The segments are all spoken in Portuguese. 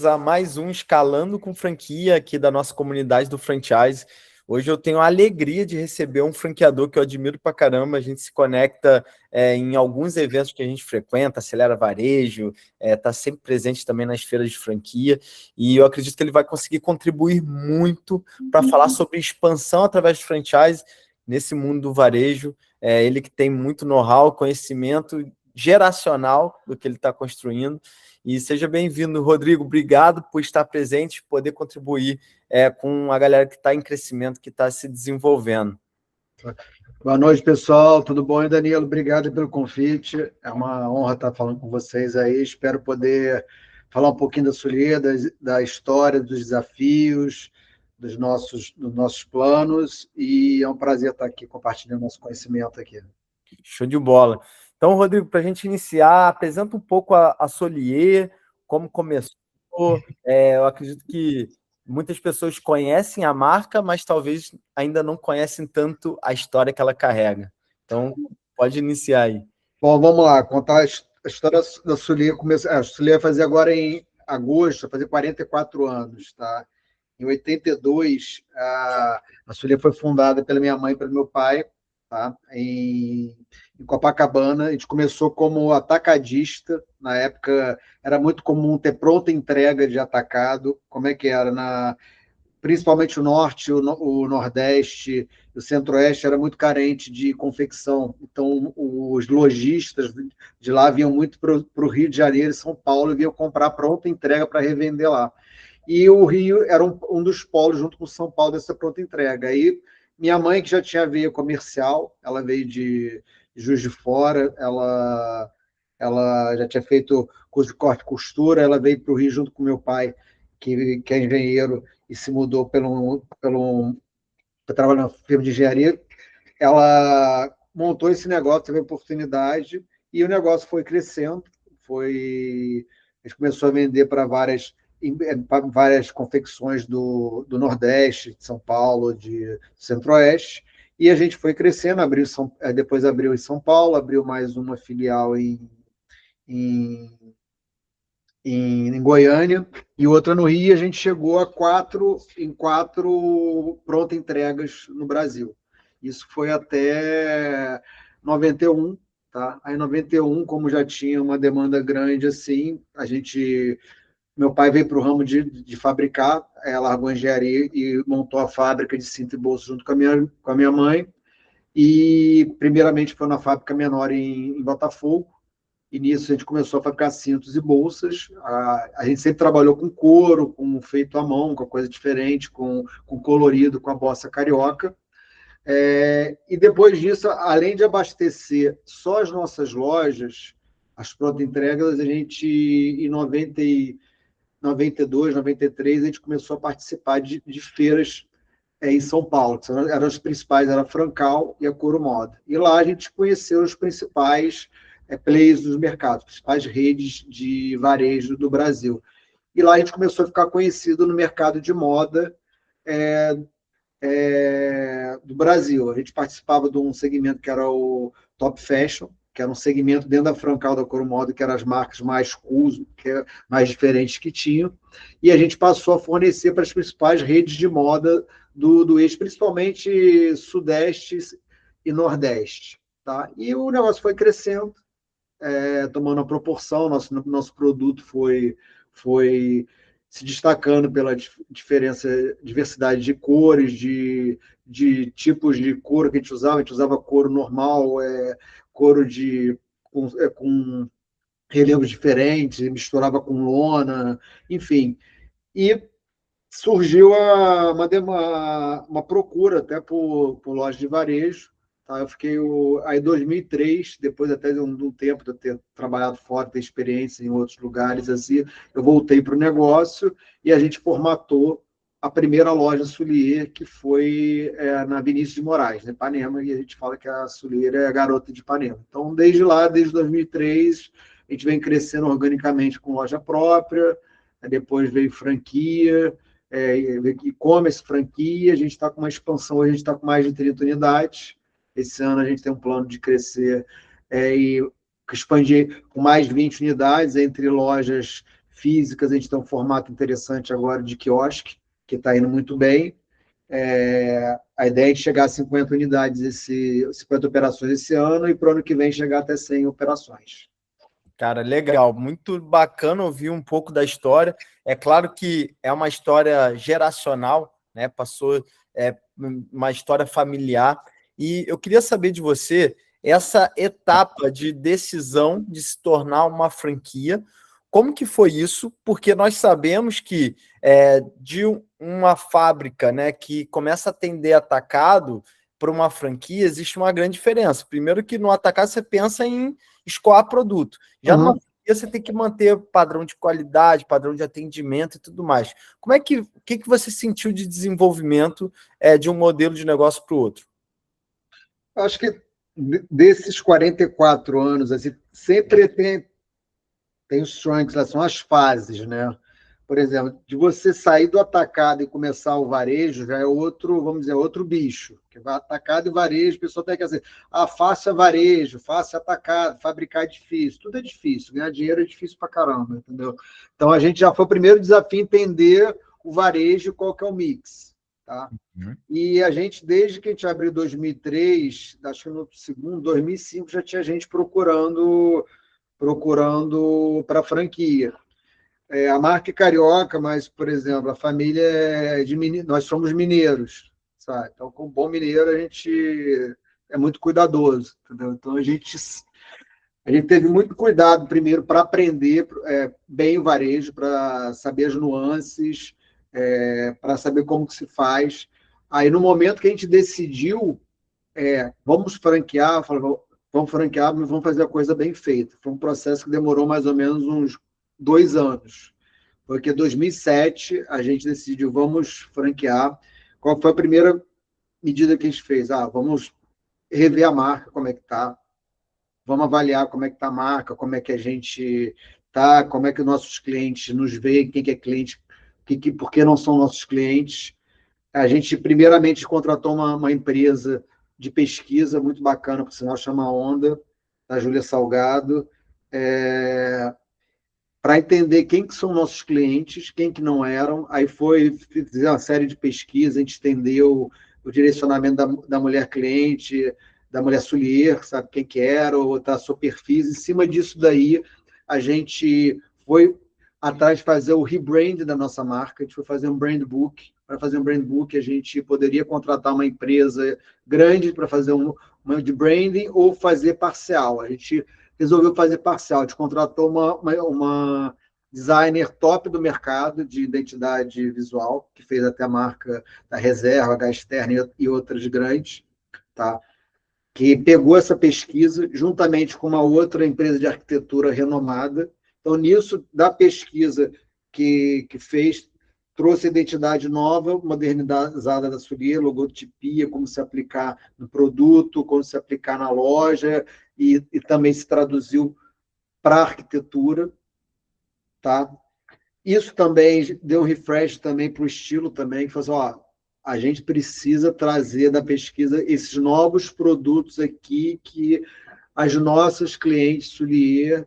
a mais um Escalando com Franquia aqui da nossa comunidade do franchise. Hoje eu tenho a alegria de receber um franqueador que eu admiro pra caramba. A gente se conecta em alguns eventos que a gente frequenta, Acelera Varejo, está sempre presente também nas feiras de franquia, e eu acredito que ele vai conseguir contribuir muito para falar sobre expansão através de franchise nesse mundo do varejo. Ele que tem muito know-how, conhecimento geracional do que ele está construindo. E seja bem-vindo, Rodrigo. Obrigado por estar presente, poder contribuir com a galera que está em crescimento, que está se desenvolvendo. Boa noite, pessoal. Tudo bom, hein, Danilo? Obrigado pelo convite. É uma honra estar falando com vocês aí. Espero poder falar um pouquinho da Soulier, da história, dos desafios, dos nossos planos. E é um prazer estar aqui compartilhando nosso conhecimento aqui. Show de bola. Então, Rodrigo, para a gente iniciar, apresenta um pouco a Soulier, como começou. Eu acredito que muitas pessoas conhecem a marca, mas talvez ainda não conhecem tanto a história que ela carrega. Então, pode iniciar aí. Bom, vamos lá, contar a história da Soulier. A Soulier vai fazer agora em agosto, vai fazer 44 anos, tá? Em 82, a Soulier foi fundada pela minha mãe e pelo meu pai, tá? Em Copacabana. A gente começou como atacadista. Na época, era muito comum ter pronta entrega de atacado. Como é que era? Principalmente o norte, o nordeste, o centro-oeste era muito carente de confecção. Então, os lojistas de lá vinham muito para o Rio de Janeiro e São Paulo e vinham comprar pronta entrega para revender lá. E o Rio era um dos polos, junto com São Paulo, dessa pronta entrega. Aí, minha mãe, que já tinha veio comercial, ela veio de Juiz de Fora, ela já tinha feito curso de corte e costura, ela veio para o Rio junto com meu pai, que é engenheiro, e se mudou para trabalhar na firma de engenharia. Ela montou esse negócio, teve oportunidade, e o negócio foi crescendo. A gente começou a vender para várias confecções do Nordeste, de São Paulo, de Centro-Oeste, e a gente foi crescendo, depois abriu em São Paulo, abriu mais uma filial em Goiânia e outra no Rio. A gente chegou a quatro pronta entregas no Brasil. Isso foi até 91, tá? Aí em 91, como já tinha uma demanda grande assim, meu pai veio para o ramo de fabricar, largou a engenharia e montou a fábrica de cinto e bolso junto com a minha mãe. E primeiramente foi na fábrica menor em Botafogo. E nisso a gente começou a fabricar cintos e bolsas. A gente sempre trabalhou com couro, com feito à mão, com coisa diferente, com colorido, com a bossa carioca. E depois disso, além de abastecer só as nossas lojas, as prontas entregas, a gente, em 92, 93, a gente começou a participar de feiras em São Paulo. Eram as principais, era a Francal e a Coro Moda. E lá a gente conheceu os principais players dos mercados, principais redes de varejo do Brasil. E lá a gente começou a ficar conhecido no mercado de moda do Brasil. A gente participava de um segmento que era o Top Fashion, que era um segmento dentro da Francal da Coro Moda, que eram as marcas mais cool, mais diferentes que tinham. E a gente passou a fornecer para as principais redes de moda do eixo, principalmente Sudeste e Nordeste. Tá? E o negócio foi crescendo, tomando a proporção. Nosso produto foi se destacando pela diversidade de cores, de tipos de couro que a gente usava. A gente usava couro normal, couro com relevos diferentes, misturava com lona, enfim. E surgiu uma procura até por loja de varejo. Tá? Eu fiquei aí em 2003, depois até de um tempo de eu ter trabalhado fora, ter experiência em outros lugares, assim, eu voltei para o negócio e a gente formatou a primeira loja Soulier, que foi na Vinícius de Moraes, em Ipanema, e a gente fala que a Soulier é a garota de Ipanema. Então, desde lá, desde 2003, a gente vem crescendo organicamente com loja própria, depois veio franquia, e-commerce, franquia. A gente está com uma expansão, a gente está com mais de 30 unidades. Esse ano a gente tem um plano de crescer e expandir com mais de 20 unidades entre lojas físicas, a gente tem um formato interessante agora de quiosque, que está indo muito bem. A ideia é de chegar a 50 unidades, 50 operações esse ano, e para o ano que vem chegar até 100 operações. Cara, legal, muito bacana ouvir um pouco da história. É claro que é uma história geracional, né? Passou uma história familiar. E eu queria saber de você essa etapa de decisão de se tornar uma franquia. Como que foi isso? Porque nós sabemos que de uma fábrica, né, que começa a atender atacado para uma franquia, existe uma grande diferença. Primeiro que no atacado você pensa em escoar produto. Já numa franquia você tem que manter padrão de qualidade, padrão de atendimento e tudo mais. O que você sentiu de desenvolvimento de um modelo de negócio para o outro? Acho que desses 44 anos, assim, sempre tem os trunks, são as fases, né? Por exemplo, de você sair do atacado e começar o varejo, já é outro, vamos dizer, outro bicho. Que vai atacado e varejo, o pessoal tem que dizer, faça varejo, faça atacado, fabricar é difícil. Tudo é difícil, ganhar dinheiro é difícil pra caramba, entendeu? Então, a gente já foi o primeiro desafio entender o varejo, qual que é o mix, tá? E a gente, desde que a gente abriu em 2003, acho que no segundo, 2005, já tinha gente procurando para a franquia. A marca é carioca, mas, por exemplo, a família é de mineiro, nós somos mineiros, sabe? Então, como bom mineiro, a gente é muito cuidadoso, entendeu? Então, a gente teve muito cuidado, primeiro, para aprender bem o varejo, para saber as nuances, para saber como que se faz. Aí, no momento que a gente decidiu, vamos franquear, vamos franquear, mas vamos fazer a coisa bem feita. Foi um processo que demorou mais ou menos uns 2 anos, porque em 2007 a gente decidiu, vamos franquear. Qual foi a primeira medida que a gente fez? Vamos rever a marca, como é que está, vamos avaliar como é que está a marca, como é que a gente está, como é que nossos clientes nos veem, quem que é cliente, por que não são nossos clientes. A gente, primeiramente, contratou uma empresa de pesquisa muito bacana, por sinal, chama Onda, da Júlia Salgado, para entender quem que são nossos clientes, quem que não eram. Aí fizer uma série de pesquisas, a gente entendeu o direcionamento da mulher cliente, da mulher sommelier, sabe quem que era, ou da sua perfis. Em cima disso daí, a gente foi atrás de fazer o rebrand da nossa marca, a gente foi fazer um brand book. Para fazer um brand book, a gente poderia contratar uma empresa grande para fazer uma de branding ou fazer parcial. A gente resolveu fazer parcial. A gente contratou uma designer top do mercado de identidade visual, que fez até a marca da Reserva, H Externa e outras grandes, tá? Que pegou essa pesquisa juntamente com uma outra empresa de arquitetura renomada. Então, nisso, da pesquisa que fez, trouxe identidade nova, modernizada da Sulier, logotipia, como se aplicar no produto, como se aplicar na loja, e também se traduziu para a arquitetura. Tá? Isso também deu um refresh também para o estilo também, que falou assim, a gente precisa trazer da pesquisa esses novos produtos aqui que as nossas clientes Sulier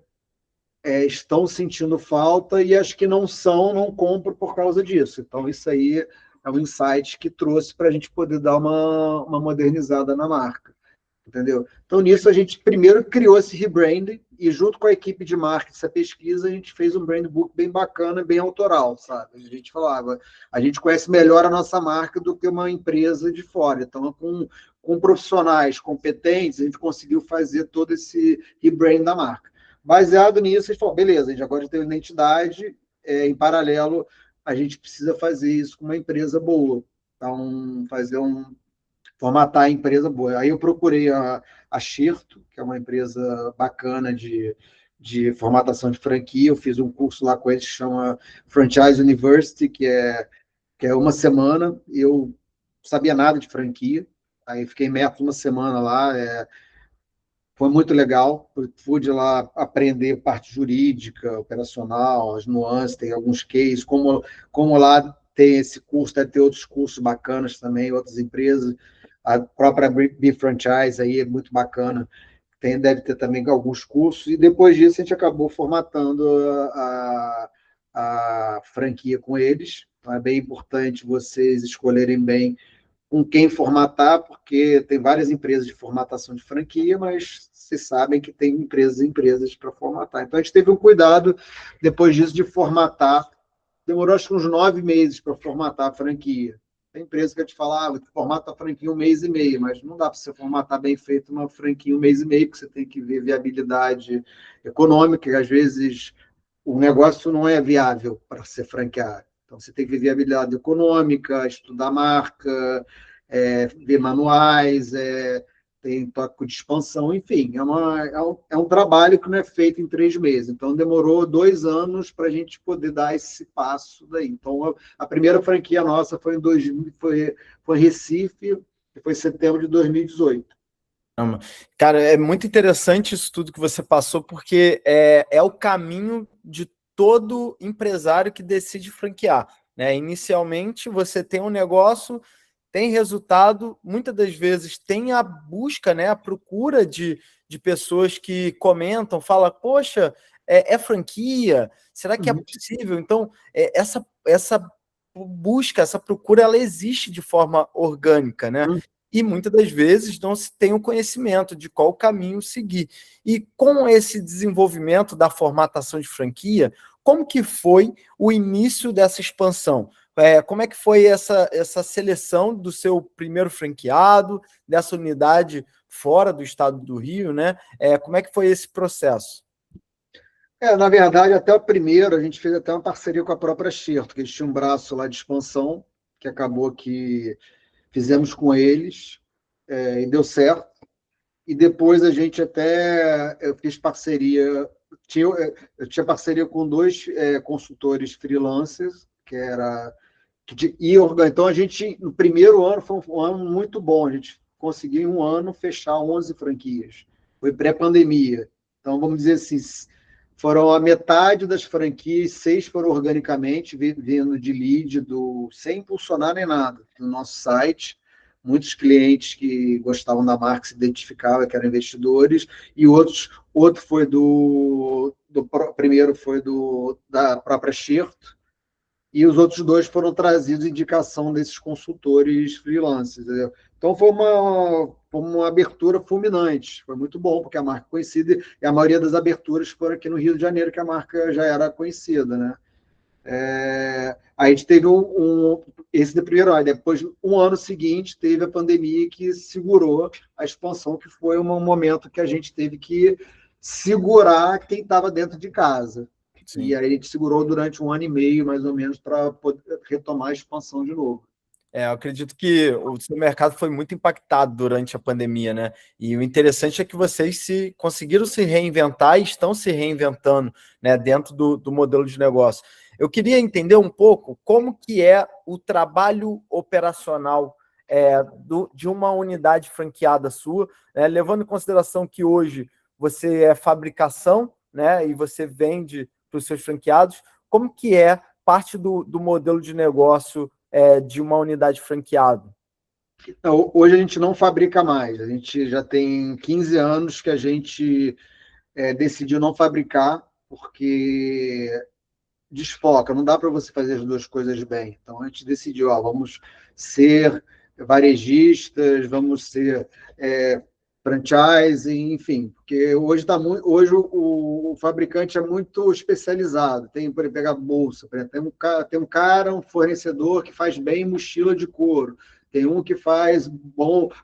estão sentindo falta e as que não são, não compram por causa disso. Então, isso aí é um insight que trouxe para a gente poder dar uma modernizada na marca. Entendeu? Então, nisso, a gente primeiro criou esse rebranding e, junto com a equipe de marketing, essa pesquisa, a gente fez um brand book bem bacana, bem autoral, sabe? A gente falava, a gente conhece melhor a nossa marca do que uma empresa de fora. Então, com profissionais competentes, a gente conseguiu fazer todo esse rebrand da marca. Baseado nisso, a gente falou, beleza, a gente agora tem uma identidade, em paralelo, a gente precisa fazer isso com uma empresa boa. Então, formatar a empresa boa. Aí eu procurei a Xerto, que é uma empresa bacana de formatação de franquia. Eu fiz um curso lá com eles que chama Franchise University, que é uma semana. Eu sabia nada de franquia, aí fiquei metro uma semana lá. Foi muito legal. Pude lá aprender parte jurídica, operacional, as nuances, tem alguns cases, como lá tem esse curso, deve ter outros cursos bacanas também, outras empresas. A própria B-Franchise aí é muito bacana. Deve ter também alguns cursos. E depois disso a gente acabou formatando a franquia com eles. Então, é bem importante vocês escolherem bem com quem formatar, porque tem várias empresas de formatação de franquia, mas vocês sabem que tem empresas e empresas para formatar. Então, a gente teve um cuidado, depois disso, de formatar. Demorou, acho que uns 9 meses para formatar a franquia. Tem empresa que a gente fala, formata a franquia 1 mês e meio, mas não dá para você formatar bem feito uma franquia 1 mês e meio, porque você tem que ver viabilidade econômica, e às vezes o negócio não é viável para ser franqueado. Então, você tem que ver viabilidade econômica, estudar a marca, ver manuais, tem toque de expansão, enfim, é um trabalho que não é feito em 3 meses. Então, demorou 2 anos para a gente poder dar esse passo daí. Então, a primeira franquia nossa foi foi em Recife, que foi em setembro de 2018. Cara, é muito interessante isso tudo que você passou, porque é o caminho de todo empresário que decide franquear, né? Inicialmente, você tem um negócio, tem resultado, muitas das vezes tem a busca, né, a procura de pessoas que comentam, falam, poxa, é franquia, será que é possível? Então, essa busca, essa procura, ela existe de forma orgânica, né? E muitas das vezes não se tem o conhecimento de qual caminho seguir. E com esse desenvolvimento da formatação de franquia, como que foi o início dessa expansão? Como é que foi essa seleção do seu primeiro franqueado, dessa unidade fora do estado do Rio, né? Como é que foi esse processo? Na verdade, até o primeiro, a gente fez até uma parceria com a própria Xerto, que eles tinham um braço lá de expansão, que acabou que fizemos com eles, e deu certo. E depois a gente eu fiz parceria, eu tinha parceria com dois consultores freelancers, que era então a gente no primeiro ano foi um ano muito bom, a gente conseguiu em um ano fechar 11 franquias. Foi pré-pandemia. Então vamos dizer assim, foram a metade das franquias, 6 foram organicamente vindo de lead sem impulsionar nem nada no nosso site. Muitos clientes que gostavam da marca se identificavam, que eram investidores, e outro foi primeiro foi da própria Xerto, e os outros 2 foram trazidos indicação desses consultores freelancers. Entendeu? Então foi uma abertura fulminante, foi muito bom, porque a marca é conhecida, e a maioria das aberturas foram aqui no Rio de Janeiro, que a marca já era conhecida, né? A gente teve esse do primeiro ano, depois, um ano seguinte, teve a pandemia que segurou a expansão, que foi um momento que a gente teve que segurar quem estava dentro de casa. Sim. E aí a gente segurou durante 1 ano e meio, mais ou menos, para poder retomar a expansão de novo. Eu acredito que o seu mercado foi muito impactado durante a pandemia, né? E o interessante é que vocês conseguiram se reinventar e estão se reinventando, né, dentro do modelo de negócio. Eu queria entender um pouco como que é o trabalho operacional de uma unidade franqueada sua, né, levando em consideração que hoje você é fabricação, né, e você vende para os seus franqueados, como que é parte do modelo de negócio de uma unidade franqueada? Não, hoje a gente não fabrica mais. A gente já tem 15 anos que a gente decidiu não fabricar, porque desfoca, não dá para você fazer as duas coisas bem. Então a gente decidiu, vamos ser varejistas, vamos ser franchise, enfim, porque hoje o fabricante é muito especializado. Tem para pegar bolsa, tem um cara, um fornecedor que faz bem mochila de couro. Tem um que faz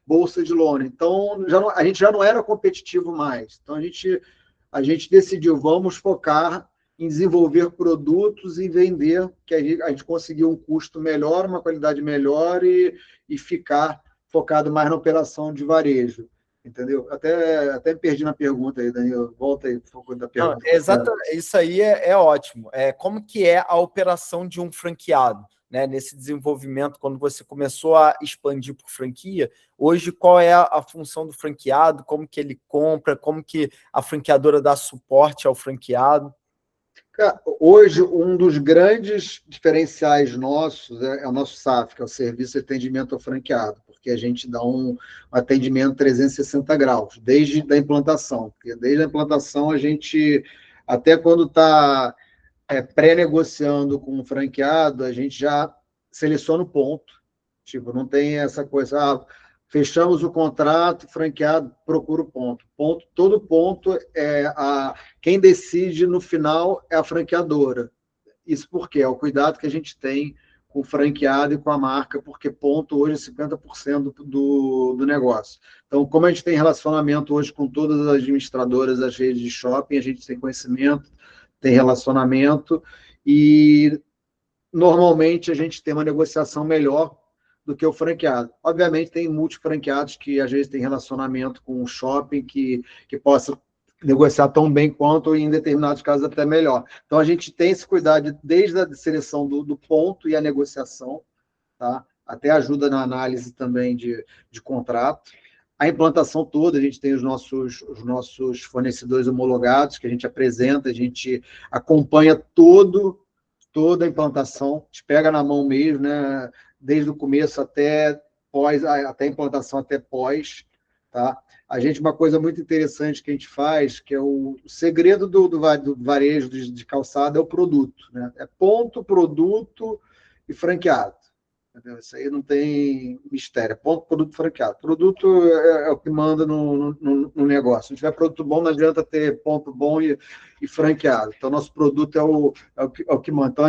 bolsa de lona. Então, a gente já não era competitivo mais. Então, a gente decidiu, vamos focar em desenvolver produtos e vender, que a gente conseguiu um custo melhor, uma qualidade melhor e ficar focado mais na operação de varejo. Entendeu? Até me perdi na pergunta aí, Daniel. Volta aí, por favor, da pergunta. Não, exatamente, isso aí é ótimo. Como que é a operação de um franqueado, né, nesse desenvolvimento, quando você começou a expandir por franquia? Hoje, qual é a função do franqueado? Como que ele compra? Como que a franqueadora dá suporte ao franqueado? Hoje, um dos grandes diferenciais nossos é o nosso SAF, que é o Serviço de Atendimento ao Franqueado, porque a gente dá um atendimento 360 graus, desde a implantação. Porque desde a implantação, a gente, até quando está pré-negociando com o franqueado, a gente já seleciona o ponto. Tipo, não tem essa coisa, fechamos o contrato, franqueado, procura o ponto. Todo ponto quem decide no final é a franqueadora. Isso porque é o cuidado que a gente tem com o franqueado e com a marca, porque ponto hoje é 50% do negócio. Então, como a gente tem relacionamento hoje com todas as administradoras das redes de shopping, a gente tem conhecimento, tem relacionamento, e normalmente a gente tem uma negociação melhor do que o franqueado. Obviamente, tem multifranqueados que às vezes têm relacionamento com o shopping que possa negociar tão bem quanto, e em determinados casos até melhor. Então, a gente tem esse cuidado desde a seleção do ponto e a negociação, tá? Até ajuda na análise também de contrato. A implantação toda, a gente tem os nossos fornecedores homologados, que a gente apresenta, a gente acompanha toda a implantação, te pega na mão mesmo, né? Desde o começo até pós, até a implantação até pós, tá? Uma coisa muito interessante que a gente faz, que é o segredo do varejo de calçado, é o produto, né? É ponto, produto e franqueado. Entendeu? Isso aí não tem mistério. É ponto, produto, franqueado. Produto é o que manda no negócio. Se não tiver produto bom, não adianta ter ponto bom e franqueado. Então, nosso produto é o que manda. Então,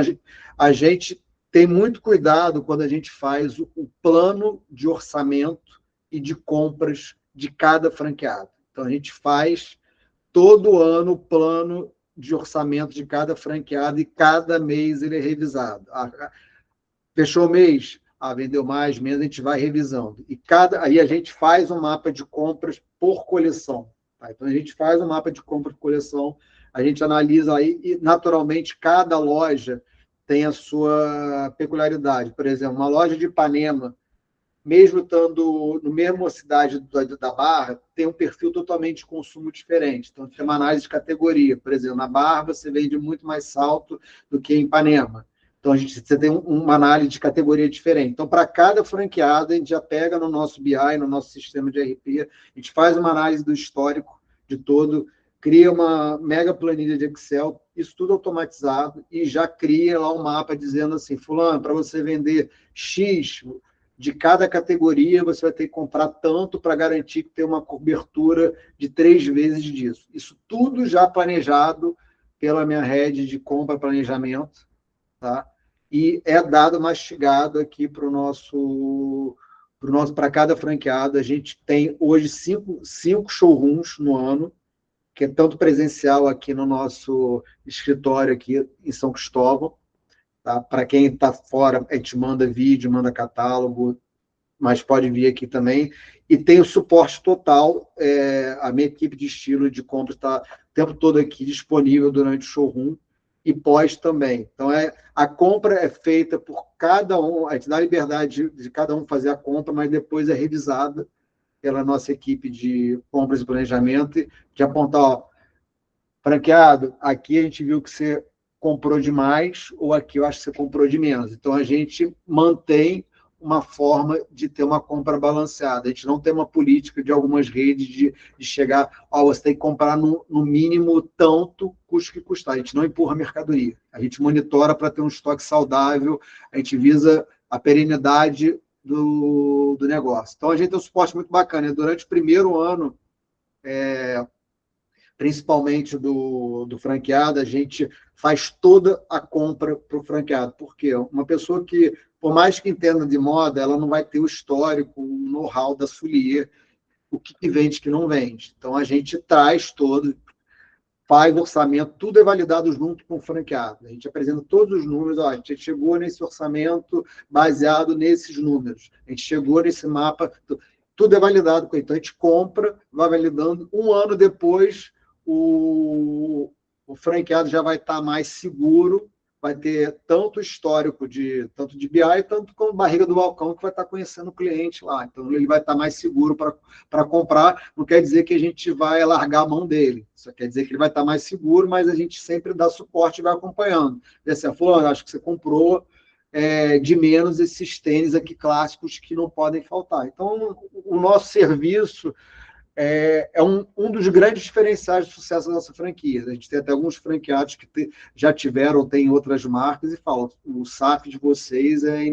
a gente tem muito cuidado quando a gente faz o plano de orçamento e de compras de cada franqueado. Então, a gente faz todo ano o plano de orçamento de cada franqueado e cada mês ele é revisado. Fechou o mês, vendeu mais, menos, a gente vai revisando. Aí a gente faz um mapa de compras por coleção. Tá? Então, a gente faz um mapa de compras por coleção, a gente analisa aí, e, naturalmente, cada loja tem a sua peculiaridade. Por exemplo, uma loja de Ipanema, mesmo estando no mesmo cidade da Barra, tem um perfil totalmente de consumo diferente. Então, tem uma análise de categoria. Por exemplo, na Barra, você vende muito mais salto do que em Ipanema. Então, você tem uma análise de categoria diferente. Então, para cada franqueada, a gente já pega no nosso BI, no nosso sistema de RP, a gente faz uma análise do histórico de todo, cria uma mega planilha de Excel, isso tudo automatizado, e já cria lá um mapa dizendo assim, fulano, para você vender X de cada categoria, você vai ter que comprar tanto para garantir que tem uma cobertura de 3 vezes disso. Isso tudo já planejado pela minha rede de compra e planejamento, tá? E é dado mastigado aqui para cada franqueado. A gente tem hoje cinco showrooms no ano, que é tanto presencial aqui no nosso escritório aqui em São Cristóvão. Tá? Para quem está fora, a gente manda vídeo, manda catálogo, mas pode vir aqui também. E tem o suporte total. A minha equipe de estilo e de compra está o tempo todo aqui disponível durante o showroom e pós também. Então, a compra é feita por cada um, a gente dá a liberdade de cada um fazer a compra, mas depois é revisada pela nossa equipe de compras e planejamento, de apontar, franqueado, aqui a gente viu que você comprou demais, ou aqui eu acho que você comprou de menos. Então, a gente mantém uma forma de ter uma compra balanceada. A gente não tem uma política de algumas redes de chegar, você tem que comprar no mínimo tanto, custo que custar. A gente não empurra a mercadoria. A gente monitora para ter um estoque saudável, a gente visa a perenidade do negócio. Então, a gente tem um suporte muito bacana. Durante o primeiro ano, principalmente do franqueado, a gente faz toda a compra para o franqueado. Por quê? Uma pessoa que, por mais que entenda de moda, ela não vai ter o histórico, o know-how da Soulier, o que vende, o que não vende. Então, a gente traz todo, faz orçamento, tudo é validado junto com o franqueado. A gente apresenta todos os números, a gente chegou nesse orçamento baseado nesses números. A gente chegou nesse mapa, tudo é validado. Então, a gente compra, vai validando. Um ano depois, o franqueado já vai estar mais seguro, vai ter tanto histórico tanto de BI, tanto como barriga do balcão, que vai estar conhecendo o cliente lá. Então, ele vai estar mais seguro para comprar. Não quer dizer que a gente vai largar a mão dele. Só quer dizer que ele vai estar mais seguro, mas a gente sempre dá suporte e vai acompanhando. Assim, acho que você comprou de menos esses tênis aqui clássicos que não podem faltar. Então, o nosso serviço é um dos grandes diferenciais de sucesso da nossa franquia. A gente tem até alguns franqueados que já tiveram, tem outras marcas, e falam, o SAF de vocês é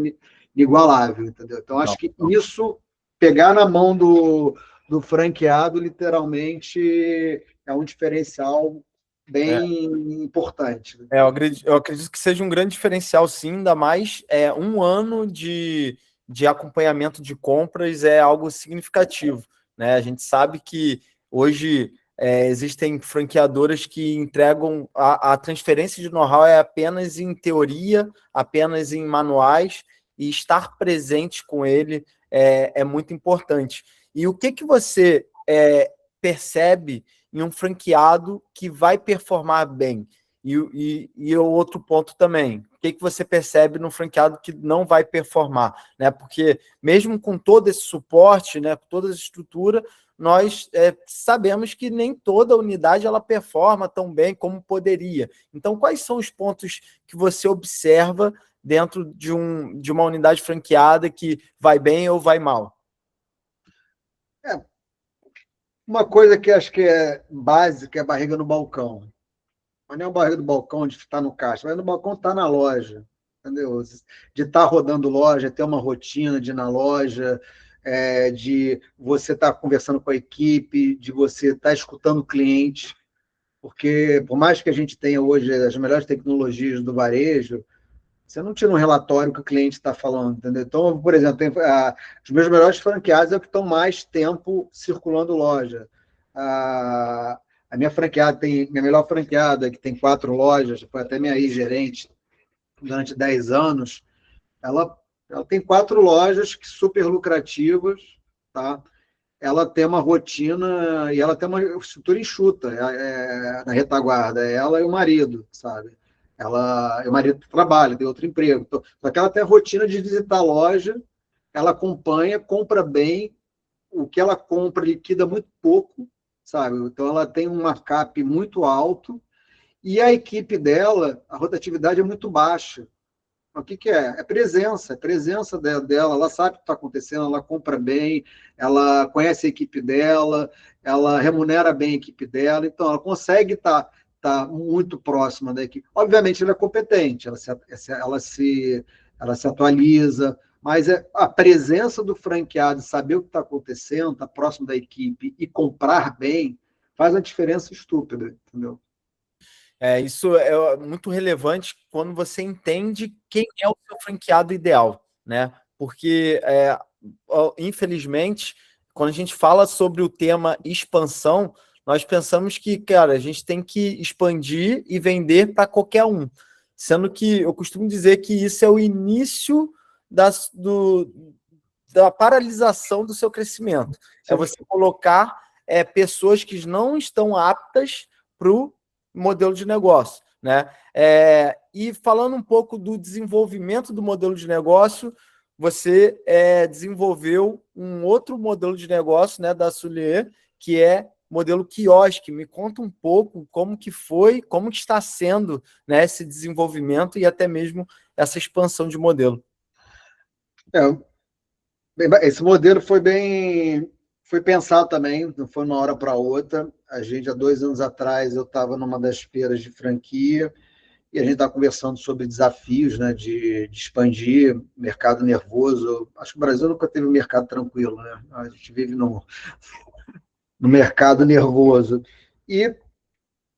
inigualável, entendeu? Então, acho que isso, pegar na mão do franqueado, literalmente, é um diferencial bem importante. Eu acredito que seja um grande diferencial, sim, ainda mais um ano de acompanhamento de compras é algo significativo, né? A gente sabe que hoje existem franqueadoras que entregam a transferência de know-how é apenas em teoria, apenas em manuais, e estar presente com ele é muito importante. E o que você percebe em um franqueado que vai performar bem? E o outro ponto também, o que você percebe no franqueado que não vai performar, né? Porque mesmo com todo esse suporte, né, com toda essa estrutura, nós sabemos que nem toda unidade ela performa tão bem como poderia. Então, quais são os pontos que você observa dentro de uma unidade franqueada que vai bem ou vai mal? Uma coisa que acho que é básica é a barriga no balcão. Mas não é o barriga do balcão de estar no caixa, mas no balcão está na loja, entendeu? De estar rodando loja, ter uma rotina de ir na loja, de você estar conversando com a equipe, de você estar escutando o cliente, porque por mais que a gente tenha hoje as melhores tecnologias do varejo, você não tira um relatório que o cliente está falando, entendeu? Então, por exemplo, os meus melhores franqueados é o que estão mais tempo circulando loja. A minha franqueada minha melhor franqueada, que tem 4 lojas, foi até minha ex-gerente durante 10 anos, ela, ela tem 4 lojas que super lucrativas, tá? Ela tem uma rotina e ela tem uma estrutura enxuta na retaguarda, ela e o marido, sabe? O marido trabalha, tem outro emprego. Só que ela tem a rotina de visitar a loja, ela acompanha, compra bem, o que ela compra liquida muito pouco, sabe? Então ela tem um markup muito alto e a equipe dela, a rotatividade é muito baixa. O que é? É presença dela, ela sabe o que está acontecendo, ela compra bem, ela conhece a equipe dela, ela remunera bem a equipe dela, então ela consegue estar muito próxima da equipe. Obviamente, ela é competente, ela se atualiza, mas a presença do franqueado, saber o que está acontecendo, estar próximo da equipe e comprar bem, faz uma diferença estúpida, entendeu? Isso é muito relevante quando você entende quem é o seu franqueado ideal, né? Porque, infelizmente, quando a gente fala sobre o tema expansão, nós pensamos que, cara, a gente tem que expandir e vender para qualquer um. Sendo que eu costumo dizer que isso é o início da paralisação do seu crescimento. É você colocar pessoas que não estão aptas para o modelo de negócio, né? E falando um pouco do desenvolvimento do modelo de negócio, você desenvolveu um outro modelo de negócio, né, da Soulier, que é modelo quiosque. Me conta um pouco como que foi, como que está sendo, né, esse desenvolvimento e até mesmo essa expansão de modelo. Esse modelo foi pensado também, não foi uma hora para outra. A gente, há 2 anos atrás, eu estava numa das feiras de franquia e a gente estava conversando sobre desafios, né, de expandir mercado nervoso. Acho que o Brasil nunca teve um mercado tranquilo, né? A gente vive no mercado nervoso. E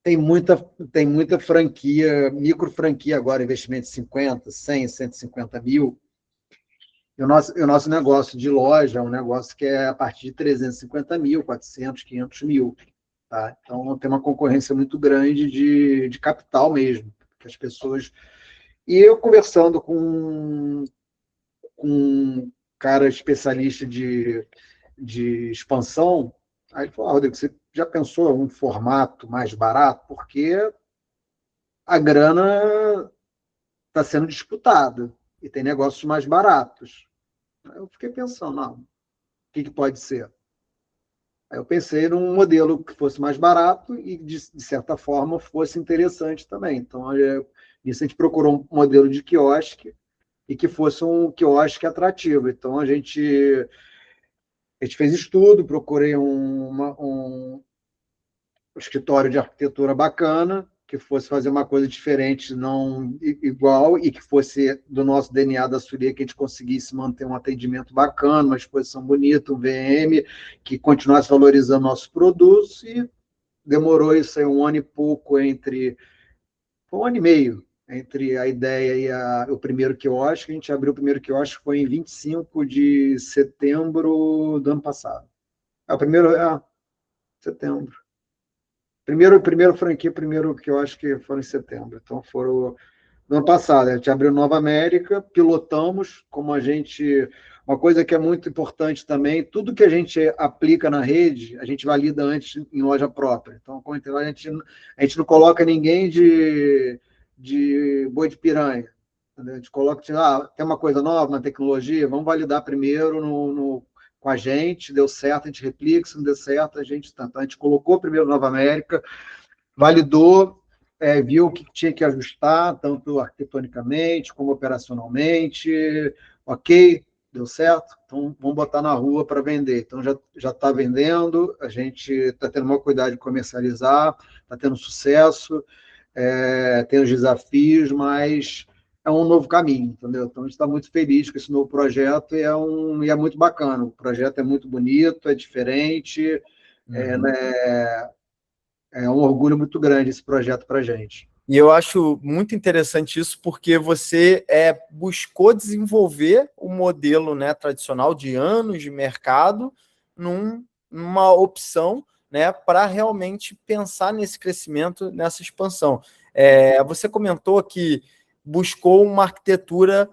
tem muita franquia, micro franquia agora, investimento de 50, 100, 150 mil. E o nosso negócio de loja é um negócio que é a partir de 350 mil, 400, 500 mil. Tá? Então, tem uma concorrência muito grande de capital mesmo. Que as pessoas... E eu conversando com um cara especialista de expansão, aí ele falou, Rodrigo, você já pensou em um formato mais barato? Porque a grana está sendo disputada e tem negócios mais baratos. Eu fiquei pensando, não, o que pode ser? Aí eu pensei num modelo que fosse mais barato e, de certa forma, fosse interessante também. Então, nisso a gente procurou um modelo de quiosque e que fosse um quiosque atrativo. Então, a gente A gente fez estudo, procurei um escritório de arquitetura bacana, que fosse fazer uma coisa diferente, não igual, e que fosse do nosso DNA da Suria, que a gente conseguisse manter um atendimento bacana, uma exposição bonita, um VM, que continuasse valorizando nossos produtos, e demorou isso aí um ano e pouco foi um ano e meio, entre a ideia e o primeiro quiosque. A gente abriu o primeiro quiosque, foi em 25 de setembro do ano passado. O primeiro, setembro. Primeiro franquia, primeiro que eu acho que foram em setembro. Então foram no ano passado. A gente abriu Nova América, pilotamos, como a gente. Uma coisa que é muito importante também, tudo que a gente aplica na rede, a gente valida antes em loja própria. Então, como a gente não coloca ninguém de boi de piranha. Entendeu? A gente coloca, tem uma coisa nova, uma tecnologia, vamos validar primeiro com a gente, deu certo, a gente replica, se não deu certo, a gente. Então, a gente colocou primeiro Nova América, validou, viu o que tinha que ajustar, tanto arquitetonicamente como operacionalmente, ok, deu certo, então vamos botar na rua para vender. Então já está vendendo, a gente está tendo maior cuidado de comercializar, está tendo sucesso, tem os desafios, mas é um novo caminho, entendeu? Então a gente está muito feliz com esse novo projeto e é muito bacana. O projeto é muito bonito, é diferente, né, é um orgulho muito grande esse projeto para a gente. E eu acho muito interessante isso, porque você buscou desenvolver o modelo, né, tradicional de anos de mercado numa opção, né, para realmente pensar nesse crescimento, nessa expansão. Você comentou que buscou uma arquitetura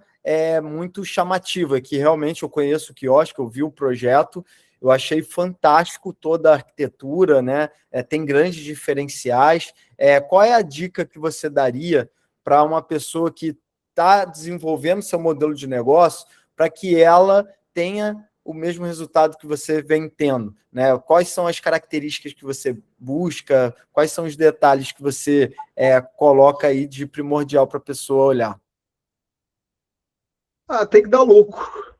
muito chamativa, que realmente eu conheço o quiosque, eu vi o projeto, eu achei fantástico toda a arquitetura, né? Tem grandes diferenciais. Qual é a dica que você daria para uma pessoa que está desenvolvendo seu modelo de negócio para que ela tenha o mesmo resultado que você vem tendo, né? Quais são as características que você busca? Quais são os detalhes que você coloca aí de primordial para a pessoa olhar? Tem que dar lucro.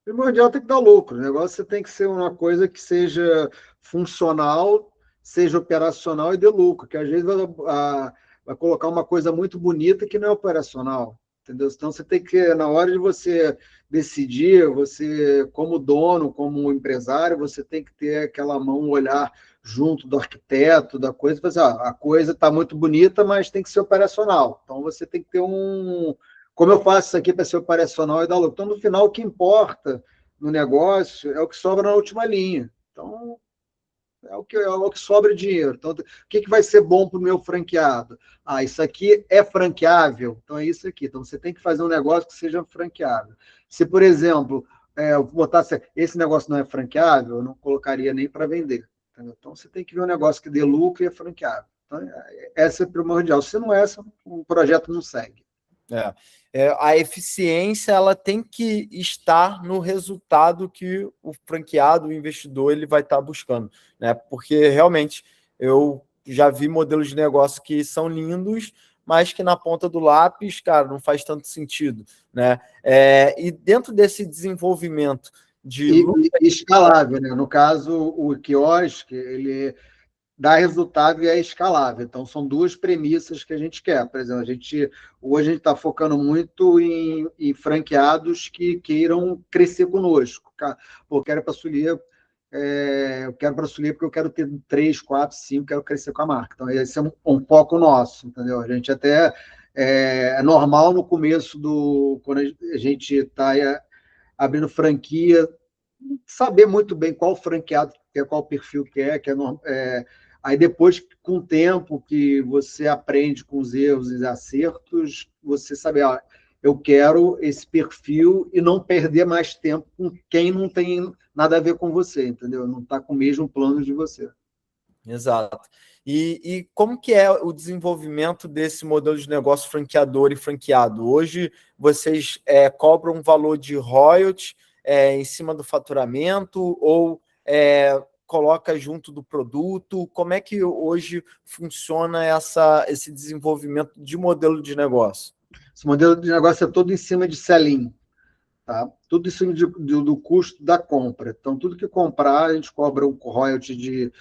Primordial tem que dar lucro. O negócio você tem que ser uma coisa que seja funcional, seja operacional e dê lucro, que às vezes vai colocar uma coisa muito bonita que não é operacional, entendeu? Então você tem que, na hora de você decidir, você, como dono, como empresário, você tem que ter aquela mão, um olhar junto do arquiteto, da coisa, e fazer, a coisa está muito bonita, mas tem que ser operacional. Então você tem que ter como eu faço isso aqui para ser operacional e dar lucro? Então, no final, o que importa no negócio é o que sobra na última linha. Então, é o que sobra dinheiro. Então, o que vai ser bom para o meu franqueado? Isso aqui é franqueável, então é isso aqui. Então, você tem que fazer um negócio que seja franqueável. Se, por exemplo, eu botasse esse negócio não é franqueável, eu não colocaria nem para vender. Entendeu? Então, você tem que ver um negócio que dê lucro e é franqueável. Então, essa é primordial. Se não é essa, o projeto não segue. A eficiência ela tem que estar no resultado que o franqueado, o investidor, ele vai estar buscando, né? Porque realmente eu já vi modelos de negócio que são lindos, mas que na ponta do lápis, cara, não faz tanto sentido, né? E dentro desse desenvolvimento de E escalável, né? No caso, o quiosque, ele dá resultado e é escalável. Então, são duas premissas que a gente quer. Por exemplo, hoje a gente está focando muito em franqueados que queiram crescer conosco. Pô, eu quero para a Sulia, eu quero para a Sulia porque eu quero ter 3, 4, 5, quero crescer com a marca. Então, esse é um foco nosso, entendeu? A gente até é normal no começo quando a gente está abrindo franquia, saber muito bem qual franqueado quer, qual perfil quer, aí depois, com o tempo que você aprende com os erros e acertos, você sabe, eu quero esse perfil e não perder mais tempo com quem não tem nada a ver com você, entendeu? Não está com o mesmo plano de você. Exato. E como que é o desenvolvimento desse modelo de negócio franqueador e franqueado? Hoje vocês cobram um valor de royalty em cima do faturamento ou coloca junto do produto? Como é que hoje funciona esse desenvolvimento de modelo de negócio? Esse modelo de negócio é todo em cima de sell-in. tá? Tudo isso do custo da compra. Então, tudo que comprar, a gente cobra um royalty de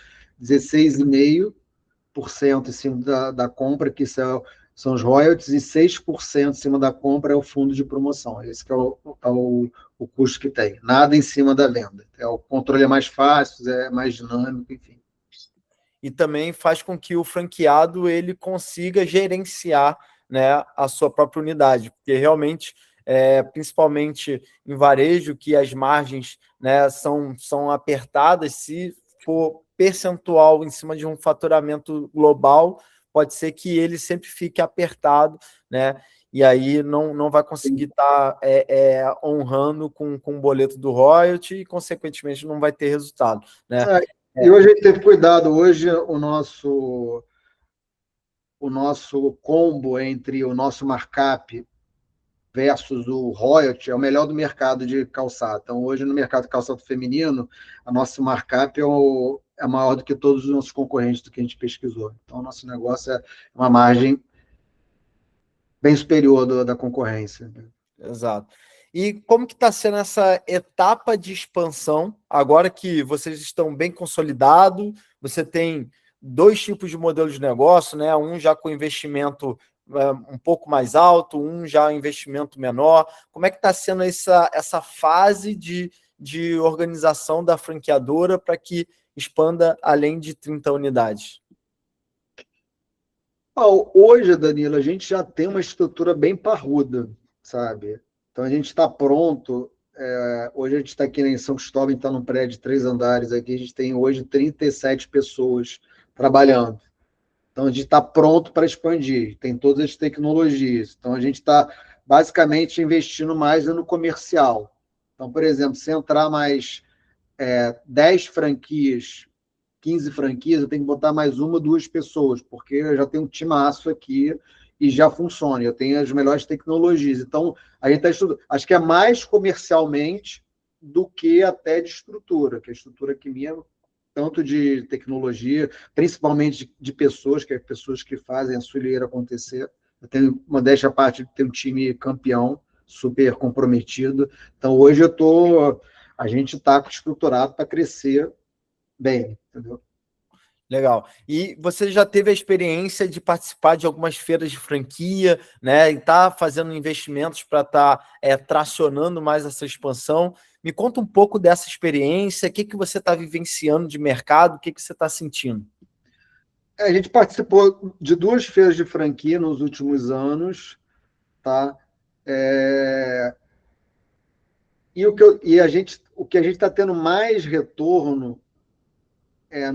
16,5% em cima da compra, que são os royalties, e 6% em cima da compra é o fundo de promoção. Esse que é o custo que tem. Nada em cima da venda. O controle é mais fácil, é mais dinâmico, enfim. E também faz com que o franqueado ele consiga gerenciar, né, a sua própria unidade, porque realmente, principalmente em varejo, que as margens, né, são apertadas, se for percentual em cima de um faturamento global, pode ser que ele sempre fique apertado, né? E aí não vai conseguir estar honrando com o boleto do royalty e, consequentemente, não vai ter resultado, né? E hoje a gente teve cuidado. Hoje o nosso combo entre o nosso markup versus o royalty é o melhor do mercado de calçado. Então, hoje, no mercado de calçado feminino, a nossa markup é maior do que todos os nossos concorrentes do que a gente pesquisou. Então, o nosso negócio é uma margem bem superior da concorrência. Exato. E como que está sendo essa etapa de expansão, agora que vocês estão bem consolidados, você tem dois tipos de modelo de negócio, né? Um já com investimento um pouco mais alto, um já investimento menor. Como é que está sendo essa fase de organização da franqueadora para que expanda além de 30 unidades? Hoje, Danilo, a gente já tem uma estrutura bem parruda, sabe? Então, a gente está pronto. Hoje a gente está aqui em São Cristóvão, está num prédio de 3 andares aqui, a gente tem hoje 37 pessoas trabalhando. Então, a gente está pronto para expandir, tem todas as tecnologias. Então, a gente está basicamente investindo mais no comercial. Então, por exemplo, se entrar mais 10 franquias, 15 franquias, eu tenho que botar mais uma, duas pessoas, porque eu já tenho um timaço aqui e já funciona. Eu tenho as melhores tecnologias. Então, a gente está estudando. Acho que é mais comercialmente do que até de estrutura, que a estrutura aqui minha, tanto de tecnologia, principalmente de pessoas, que é pessoas que fazem a suleira acontecer. Eu tenho, modéstia à parte, de ter um time campeão, super comprometido. Então, hoje a gente está estruturado para crescer bem, entendeu? Legal. E você já teve a experiência de participar de algumas feiras de franquia, né? E está fazendo investimentos para estar tracionando mais essa expansão. Me conta um pouco dessa experiência, o que você está vivenciando de mercado, o que você está sentindo? A gente participou de 2 feiras de franquia nos últimos anos, tá? É, o que a gente está tendo mais retorno é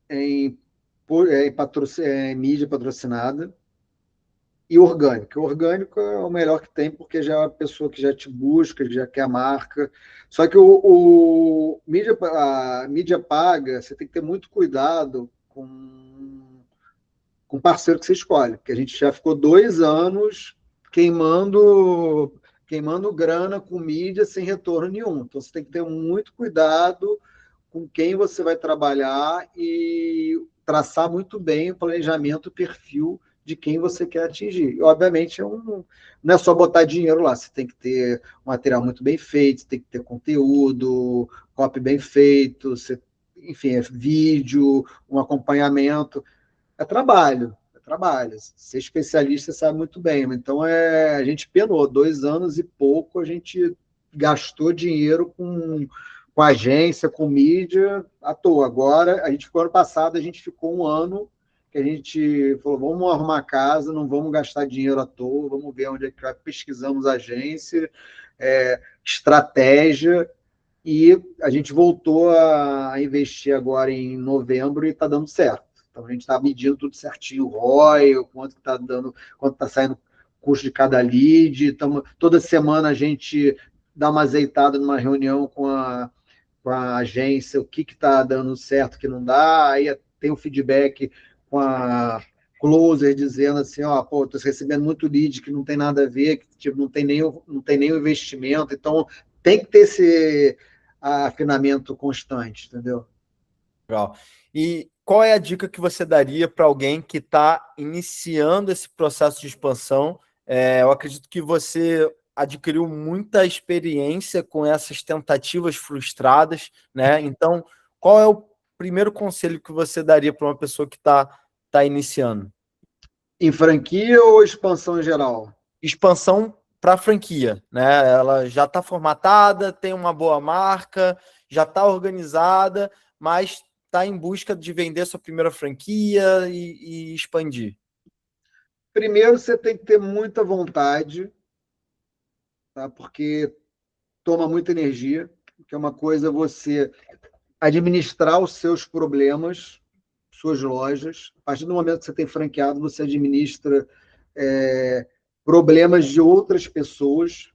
em, em mídia patrocinada e orgânico. O orgânico é o melhor que tem, porque já é uma pessoa que já te busca, já quer a marca. Só que a mídia paga, você tem que ter muito cuidado com o parceiro que você escolhe, porque a gente já ficou 2 anos queimando grana com mídia sem retorno nenhum. Então, você tem que ter muito cuidado com quem você vai trabalhar e traçar muito bem o planejamento, o perfil de quem você quer atingir. E, obviamente, não é só botar dinheiro lá, você tem que ter um material muito bem feito, você tem que ter conteúdo, copy bem feito, enfim, vídeo, um acompanhamento. É trabalho, é trabalho. Ser especialista sabe muito bem. Então, a gente penou 2 anos e pouco, a gente gastou dinheiro com agência, com mídia, à toa. Agora, ano passado, a gente ficou 1 ano que a gente falou, vamos arrumar casa, não vamos gastar dinheiro à toa, vamos ver onde é que vai. Pesquisamos agência, estratégia, e a gente voltou a investir agora em novembro e está dando certo. Então, a gente está medindo tudo certinho, o ROI, quanto está dando, quanto está saindo custo de cada lead. Toda semana a gente dá uma azeitada numa reunião com a agência, o que está dando certo, o que não dá. Aí tem o feedback com a closer dizendo assim, pô, estou recebendo muito lead que não tem nada a ver, que tipo, não tem nem o investimento. Então, tem que ter esse afinamento constante, entendeu? Legal. E qual é a dica que você daria para alguém que está iniciando esse processo de expansão? Eu acredito que você adquiriu muita experiência com essas tentativas frustradas, né? Então, qual é o primeiro conselho que você daria para uma pessoa que tá iniciando? Em franquia ou expansão em geral? Expansão para a franquia, né? Ela já está formatada, tem uma boa marca, já está organizada, mas está em busca de vender sua primeira franquia e expandir. Primeiro, você tem que ter muita vontade, tá? Porque toma muita energia, que é uma coisa você administrar os seus problemas, suas lojas. A partir do momento que você tem franqueado, você administra é, problemas de outras pessoas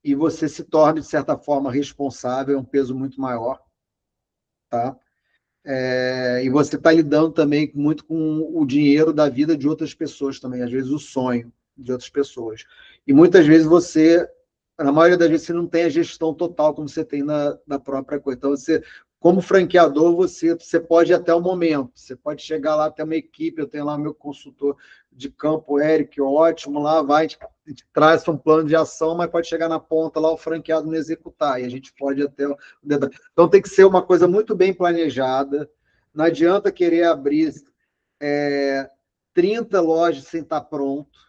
e você se torna, de certa forma, responsável, é um peso muito maior, tá? E você está lidando também muito com o dinheiro da vida de outras pessoas também, às vezes o sonho de outras pessoas. E muitas vezes você, na maioria das vezes, você não tem a gestão total como você tem na própria coisa. Então, você, como franqueador, você pode ir até o momento, você pode chegar lá, ter uma equipe, eu tenho lá meu consultor de campo, Eric, ótimo, lá vai, a gente traz um plano de ação, mas pode chegar na ponta lá, o franqueado não executar, e a gente pode até... Então tem que ser uma coisa muito bem planejada, não adianta querer abrir 30 lojas sem estar pronto.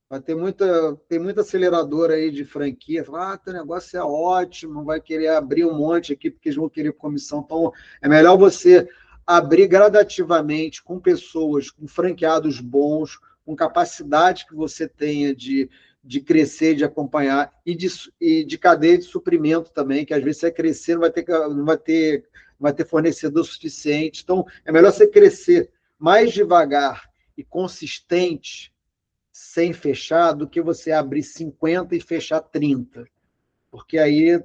Vai ter muita aceleradora aí de franquia. Fala, teu negócio é ótimo, vai querer abrir um monte aqui, porque eles vão querer comissão. Então, é melhor você abrir gradativamente com pessoas, com franqueados bons, com capacidade que você tenha de crescer, de acompanhar, e de cadeia de suprimento também, que às vezes você vai crescer, não vai ter fornecedor suficiente. Então, é melhor você crescer mais devagar e consistente sem fechar do que você abrir 50 e fechar 30. Porque aí,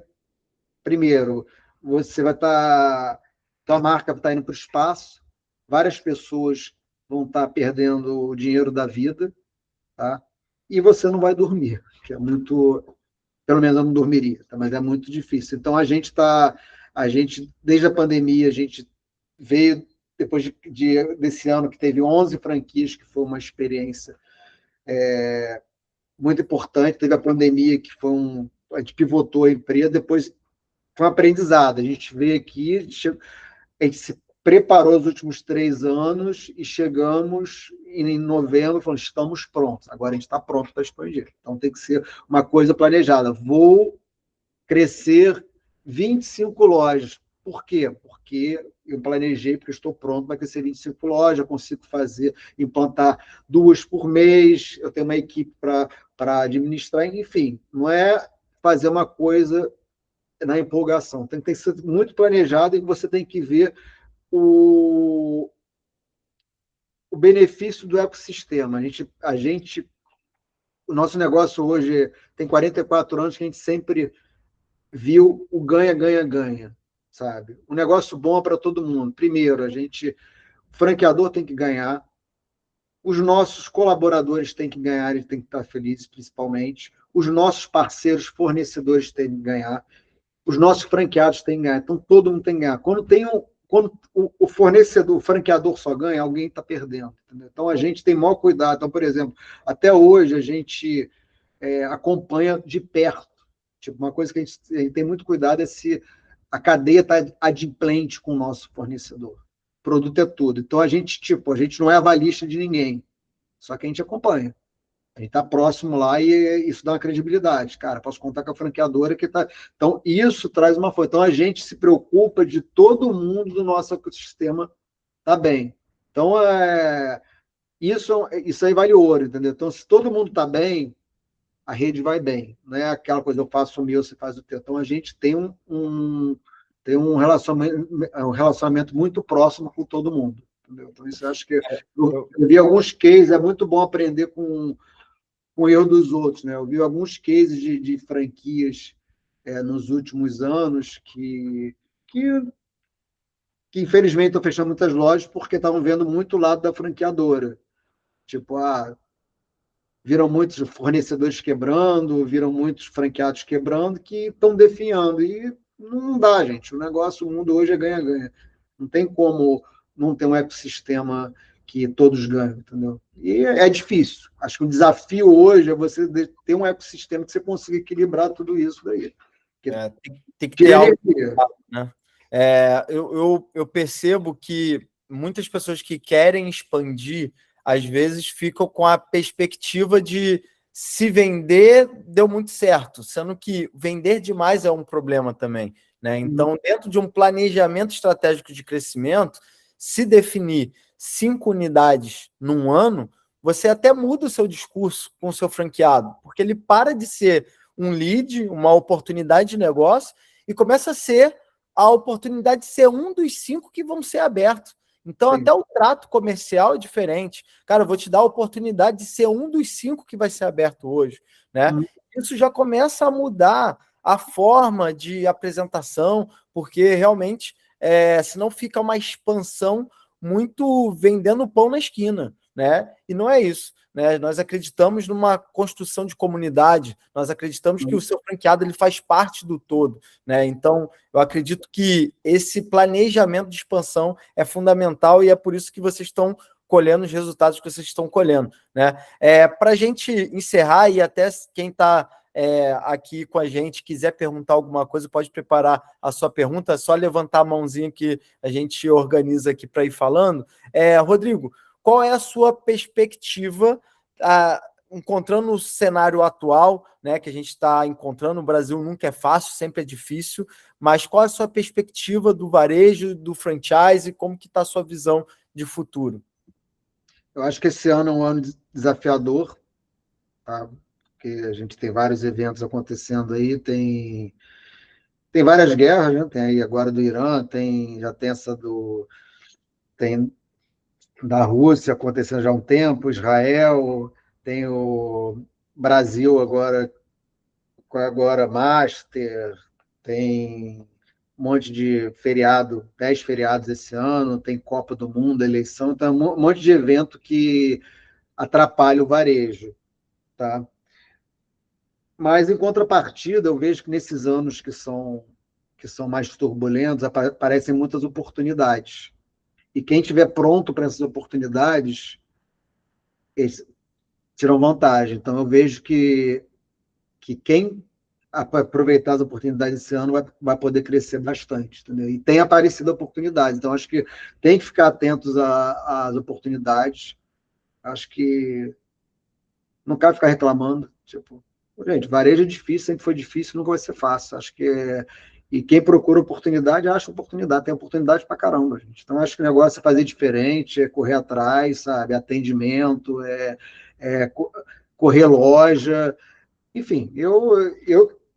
primeiro, você vai estar. Tua marca vai estar indo para o espaço, várias pessoas vão estar perdendo o dinheiro da vida, tá? E você não vai dormir, que é muito. Pelo menos eu não dormiria, tá? Mas é muito difícil. Então desde a pandemia, a gente veio, depois desse ano que teve 11 franquias, que foi uma experiência muito importante. Teve a pandemia, que a gente pivotou a empresa, depois foi um aprendizado. A gente veio aqui, a gente se preparou os últimos 3 anos e chegamos em novembro falando, estamos prontos. Agora a gente está pronto para expandir. Então tem que ser uma coisa planejada. Vou crescer 25 lojas. Por quê? Porque eu planejei, porque eu estou pronto para crescer 25 lojas, eu consigo implantar 2 por mês, eu tenho uma equipe para administrar, enfim, não é fazer uma coisa na empolgação, tem que ser muito planejado e você tem que ver o benefício do ecossistema. O nosso negócio hoje tem 44 anos que a gente sempre viu o ganha, ganha, ganha, sabe? Um negócio bom para todo mundo. Primeiro, o franqueador tem que ganhar, os nossos colaboradores têm que ganhar, eles têm que estar felizes, principalmente, os nossos parceiros, fornecedores têm que ganhar, os nossos franqueados têm que ganhar. Então, todo mundo tem que ganhar. Quando o fornecedor, o franqueador só ganha, alguém está perdendo. Entendeu? Então, a gente tem maior cuidado. Então, por exemplo, até hoje a gente acompanha de perto. Tipo, uma coisa que a gente tem muito cuidado é se a cadeia está adimplente com o nosso fornecedor. O produto é tudo. Então, a gente não é avalista de ninguém, só que a gente acompanha. A gente está próximo lá e isso dá uma credibilidade. Cara, posso contar com a franqueadora que está. Então, isso traz uma força. Então, a gente se preocupa de todo mundo do nosso ecossistema tá bem. Então, isso aí vale ouro, entendeu? Então, se todo mundo está bem, a rede vai bem. Não é aquela coisa, eu faço o meu, você faz o teu. Então, a gente tem um relacionamento muito próximo com todo mundo. Entendeu? Então, isso eu acho que... Eu vi alguns cases, é muito bom aprender com o erro dos outros. Né? Eu vi alguns cases de franquias nos últimos anos que infelizmente estão fechando muitas lojas porque estavam vendo muito o lado da franqueadora. Tipo, viram muitos fornecedores quebrando, viram muitos franqueados quebrando que estão definhando. E não dá, gente. O mundo hoje é ganha-ganha. Não tem como não ter um ecossistema que todos ganham, entendeu? E é difícil. Acho que o desafio hoje é você ter um ecossistema que você consiga equilibrar tudo isso daí. Tem que ter Tira algo, energia. né? Eu percebo que muitas pessoas que querem expandir, às vezes ficam com a perspectiva de se vender, deu muito certo, sendo que vender demais é um problema também, né? Então, dentro de um planejamento estratégico de crescimento, se definir 5 unidades num ano, você até muda o seu discurso com o seu franqueado, porque ele para de ser um lead, uma oportunidade de negócio, e começa a ser a oportunidade de ser um dos 5 que vão ser abertos. Então, Sim. até o trato comercial é diferente. Cara, eu vou te dar a oportunidade de ser um dos 5 que vai ser aberto hoje, né? Isso já começa a mudar a forma de apresentação, porque realmente, senão fica uma expansão muito vendendo pão na esquina, né? E não é isso. Né? Nós acreditamos numa construção de comunidade, nós acreditamos que o seu franqueado ele faz parte do todo. Né? Então, eu acredito que esse planejamento de expansão é fundamental e é por isso que vocês estão colhendo os resultados que vocês estão colhendo. Né? Para a gente encerrar, e até quem está aqui com a gente quiser perguntar alguma coisa, pode preparar a sua pergunta, é só levantar a mãozinha que a gente organiza aqui para ir falando. Rodrigo, qual é a sua perspectiva, encontrando o cenário atual, né, que a gente está encontrando? O Brasil nunca é fácil, sempre é difícil, mas qual é a sua perspectiva do varejo, do franchise, e como que está a sua visão de futuro? Eu acho que esse ano é um ano desafiador, tá? Porque a gente tem vários eventos acontecendo aí, tem várias guerras, né? Tem aí agora do Irã, já tem essa tem da Rússia acontecendo já há um tempo, Israel, tem o Brasil agora Master, tem um monte de feriado, 10 feriados esse ano, tem Copa do Mundo, eleição, então um monte de evento que atrapalha o varejo, tá? Mas, em contrapartida, eu vejo que nesses anos que são mais turbulentos, aparecem muitas oportunidades. E quem estiver pronto para essas oportunidades, eles tiram vantagem. Então, eu vejo que quem aproveitar as oportunidades esse ano vai poder crescer bastante. Entendeu? E tem aparecido oportunidades. Então, acho que tem que ficar atentos às oportunidades. Acho que não cabe ficar reclamando. Tipo, gente, varejo é difícil, sempre foi difícil, nunca vai ser fácil. Acho que e quem procura oportunidade, acha oportunidade. Tem oportunidade pra caramba, gente. Então, acho que o negócio é fazer diferente, é correr atrás, sabe? Atendimento, é correr loja. Enfim,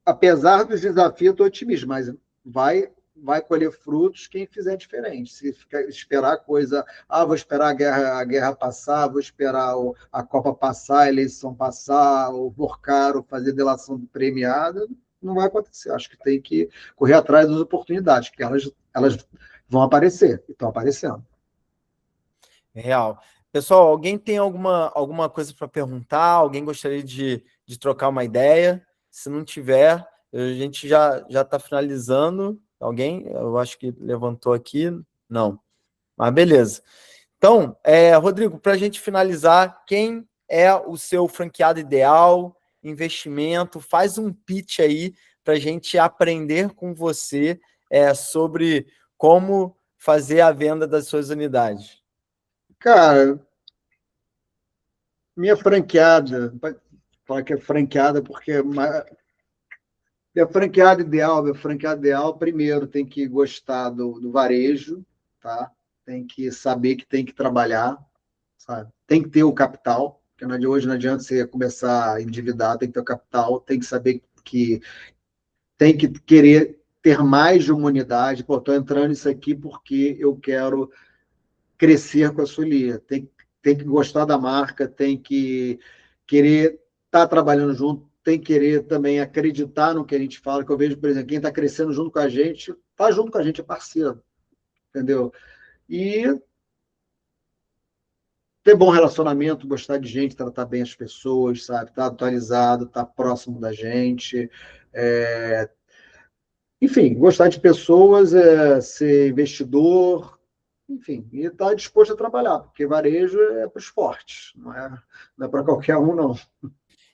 apesar dos desafios, estou otimista, mas vai colher frutos quem fizer diferente. Se esperar a coisa, vou esperar a guerra passar, vou esperar a Copa passar, a eleição passar, o Borcaro fazer delação premiada, não vai acontecer. Acho que tem que correr atrás das oportunidades, que elas vão aparecer, e estão aparecendo. Real. Pessoal, alguém tem alguma coisa para perguntar? Alguém gostaria de trocar uma ideia? Se não tiver, a gente já está finalizando. Alguém? Eu acho que levantou aqui. Não. Mas beleza. Então, Rodrigo, para a gente finalizar, quem é o seu franqueado ideal? Investimento? Faz um pitch aí para a gente aprender com você sobre como fazer a venda das suas unidades. Cara, minha franqueada, falar que é franqueada porque minha franqueada ideal, primeiro tem que gostar do varejo, tá? Tem que saber que tem que trabalhar, sabe? Tem que ter o capital, porque hoje não adianta você começar a endividar, tem que ter o capital, tem que saber que tem que querer ter mais de uma unidade. Pô, estou entrando nisso aqui porque eu quero crescer com a Sulia. Tem que gostar da marca, tem que querer estar trabalhando junto, tem que querer também acreditar no que a gente fala, que eu vejo, por exemplo, quem está crescendo junto com a gente, está junto com a gente, é parceiro, entendeu? E ter bom relacionamento, gostar de gente, tratar bem as pessoas, sabe? Estar atualizado, estar próximo da gente. Enfim, gostar de pessoas, ser investidor, enfim, e está disposto a trabalhar, porque varejo é para os fortes, não é para qualquer um, não.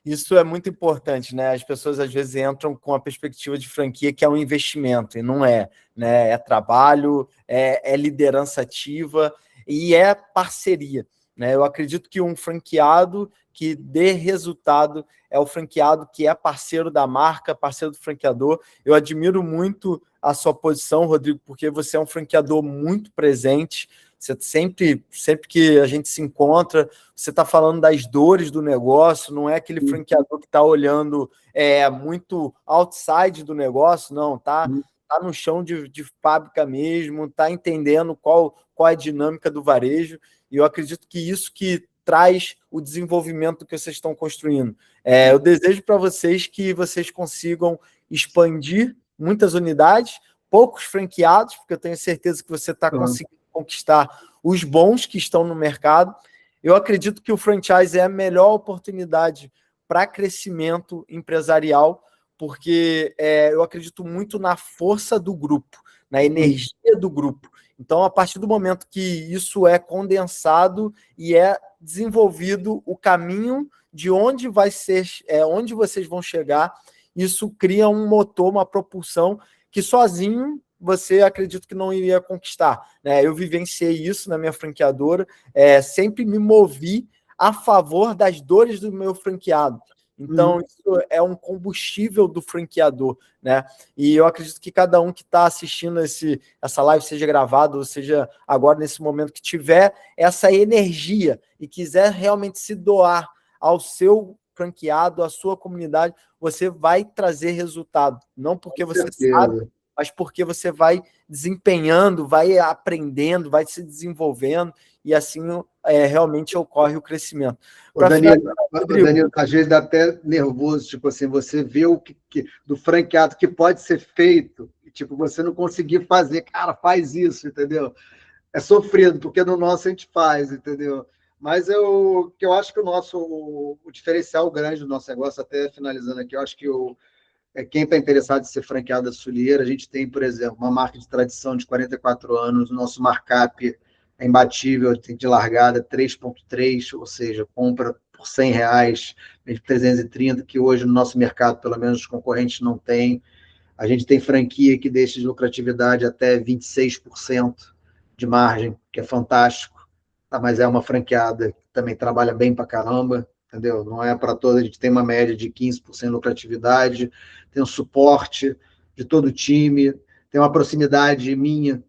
Isso é muito importante, né? As pessoas às vezes entram com a perspectiva de franquia que é um investimento, e não é, né? É trabalho, é liderança ativa e é parceria, né? Eu acredito que um franqueado que dê resultado é o franqueado que é parceiro da marca, parceiro do franqueador. Eu admiro muito a sua posição, Rodrigo, porque você é um franqueador muito presente. Você sempre que a gente se encontra, você está falando das dores do negócio, não é aquele franqueador que está olhando muito outside do negócio, não, tá no chão de fábrica mesmo, tá entendendo qual é a dinâmica do varejo, e eu acredito que isso que traz o desenvolvimento que vocês estão construindo. Eu desejo para vocês que vocês consigam expandir muitas unidades, poucos franqueados, porque eu tenho certeza que você está conseguindo conquistar os bons que estão no mercado. Eu acredito que o franchise é a melhor oportunidade para crescimento empresarial, porque eu acredito muito na força do grupo, na energia do grupo. Então, a partir do momento que isso é condensado e é desenvolvido o caminho de onde vai ser, onde vocês vão chegar, isso cria um motor, uma propulsão que sozinho você acredita que não iria conquistar, né? Eu vivenciei isso na minha franqueadora, sempre me movi a favor das dores do meu franqueado. Então, isso é um combustível do franqueador, né? E eu acredito que cada um que está assistindo essa live, seja gravado, ou seja agora nesse momento, que tiver essa energia e quiser realmente se doar ao seu franqueado, à sua comunidade, você vai trazer resultado. Não porque você sabe, mas porque você vai desempenhando, vai aprendendo, vai se desenvolvendo, e assim realmente ocorre o crescimento. Danilo, às vezes dá até nervoso, tipo assim, você vê o que do franqueado que pode ser feito, e tipo, você não conseguir fazer, cara, faz isso, entendeu? É sofrido, porque no nosso a gente faz, entendeu? Mas eu acho que o diferencial grande do nosso negócio, até finalizando aqui, eu acho que quem está interessado em ser franqueado da Sulieira, a gente tem, por exemplo, uma marca de tradição de 44 anos, o nosso markup é imbatível, tem de largada 3,3, ou seja, compra por R$100, 330, que hoje no nosso mercado, pelo menos, os concorrentes não têm. A gente tem franquia que deixa de lucratividade até 26% de margem, que é fantástico, tá? Mas é uma franqueada que também trabalha bem para caramba, entendeu? Não é para toda, a gente tem uma média de 15% de lucratividade, tem um suporte de todo o time, tem uma proximidade minha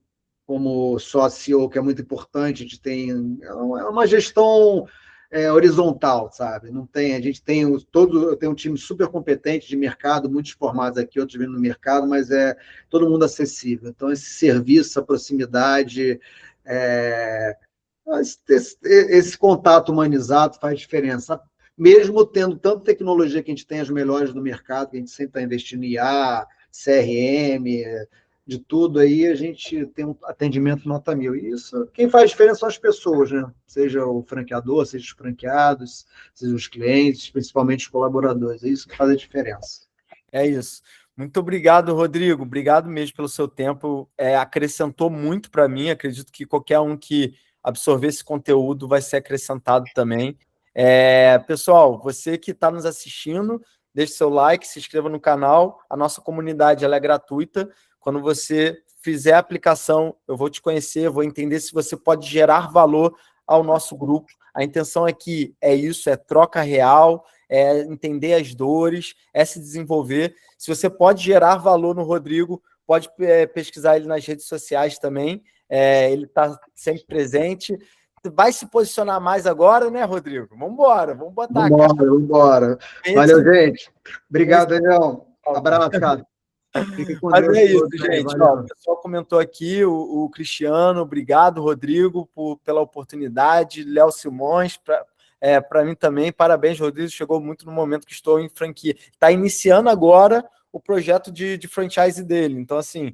como sócio, que é muito importante, a gente tem uma gestão horizontal, sabe? Não tem, a gente tem eu tenho um time super competente de mercado, muitos formados aqui, outros vindo no mercado, mas é todo mundo acessível. Então, esse serviço, essa proximidade, esse contato humanizado faz diferença. Mesmo tendo tanta tecnologia que a gente tem, as melhores do mercado, que a gente sempre está investindo em IA, CRM, de tudo aí, a gente tem um atendimento nota 1000. E isso, quem faz diferença são as pessoas, né? Seja o franqueador, seja os franqueados, seja os clientes, principalmente os colaboradores. É isso que faz a diferença. É isso. Muito obrigado, Rodrigo. Obrigado mesmo pelo seu tempo. Acrescentou muito para mim. Acredito que qualquer um que absorver esse conteúdo vai ser acrescentado também. Pessoal, você que está nos assistindo, deixe seu like, se inscreva no canal. A nossa comunidade ela é gratuita. Quando você fizer a aplicação, eu vou te conhecer, vou entender se você pode gerar valor ao nosso grupo. A intenção aqui é isso, é troca real, é entender as dores, é se desenvolver. Se você pode gerar valor no Rodrigo, pode pesquisar ele nas redes sociais também. Ele está sempre presente. Vai se posicionar mais agora, né, Rodrigo? Vamos embora, vamos botar Vamos embora. Valeu, gente. Obrigado, Daniel. Abraço, cara. Mas é isso, gente. Ó, o pessoal comentou aqui, o Cristiano, obrigado, Rodrigo, pela oportunidade. Léo Simões, para mim também, parabéns, Rodrigo. Chegou muito no momento que estou em franquia. Está iniciando agora o projeto de franchise dele. Então, assim,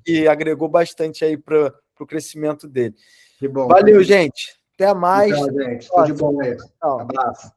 que agregou bastante aí para o crescimento dele. Que bom. Valeu, gente. Até mais. Tchau, gente. Tudo de bom mesmo. Abraço.